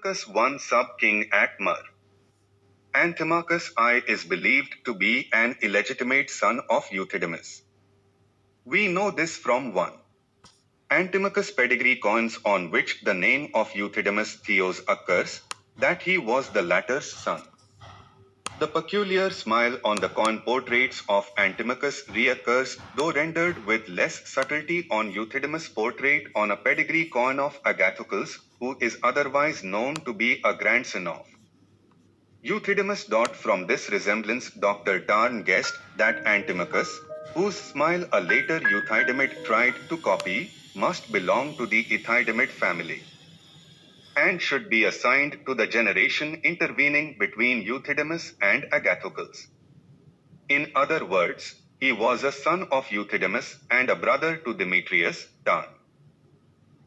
Antimachus I sub-king at Merv. Antimachus I is believed to be an illegitimate son of Euthydemus. We know this from 1. Antimachus pedigree coins on which the name of Euthydemus Theos occurs, that he was the latter's son. The peculiar smile on the coin portraits of Antimachus reoccurs, though rendered with less subtlety on Euthydemus' portrait on a pedigree coin of Agathocles, who is otherwise known to be a grandson of Euthydemus.From this resemblance Dr. Tarn guessed that Antimachus, whose smile a later Euthydemid tried to copy, must belong to the Ethydemid family, and should be assigned to the generation intervening between Euthydemus and Agathocles. In other words, he was a son of Euthydemus and a brother to Demetrius, Tarn.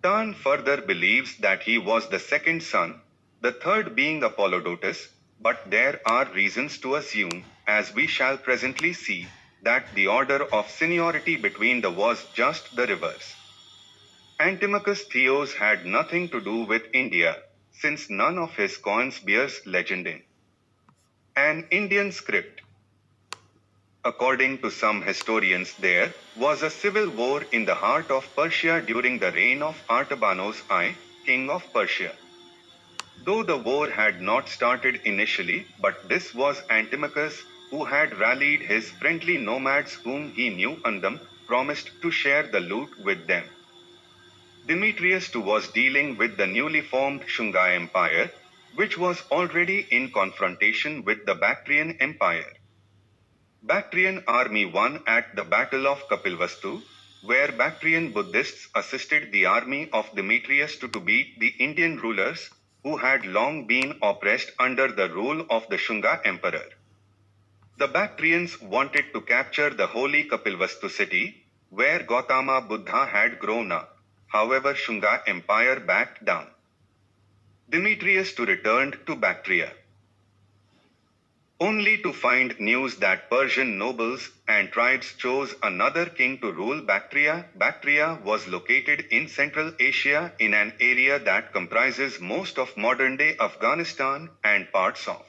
Tarn further believes that he was the second son, the third being Apollodotus, but there are reasons to assume, as we shall presently see, that the order of seniority between them was just the reverse. Antimachus Theos had nothing to do with India, since none of his coins bears legend in an Indian script. According to some historians, there was a civil war in the heart of Persia during the reign of Euthydemus I, king of Persia. Though the war had not started initially, but this was Antimachus, who had rallied his friendly nomads whom he knew and them, promised to share the loot with them. Demetrius too was dealing with the newly formed Shunga Empire, which was already in confrontation with the Bactrian Empire. Bactrian army won at the Battle of Kapilvastu, where Bactrian Buddhists assisted the army of Demetrius to beat the Indian rulers, who had long been oppressed under the rule of the Shunga Emperor. The Bactrians wanted to capture the holy Kapilvastu city, where Gautama Buddha had grown up. However, Shunga Empire backed down. Demetrius too returned to Bactria, only to find news that Persian nobles and tribes chose another king to rule Bactria. Bactria was located in Central Asia in an area that comprises most of modern-day Afghanistan and parts of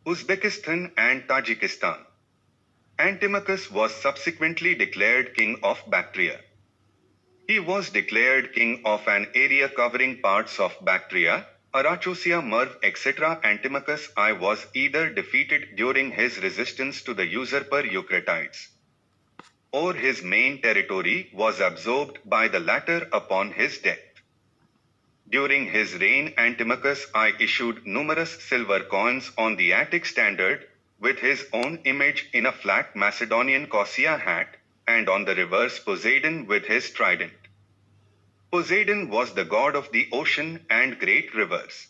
Uzbekistan and Tajikistan. Antimachus was subsequently declared king of Bactria. He was declared king of an area covering parts of Bactria, Arachosia, Merv, etc. Antimachus I was either defeated during his resistance to the usurper Eucratides, or his main territory was absorbed by the latter upon his death. During his reign, Antimachus I issued numerous silver coins on the Attic standard, with his own image in a flat Macedonian Corsia hat, and on the reverse Poseidon with his trident. Poseidon was the god of the ocean and great rivers.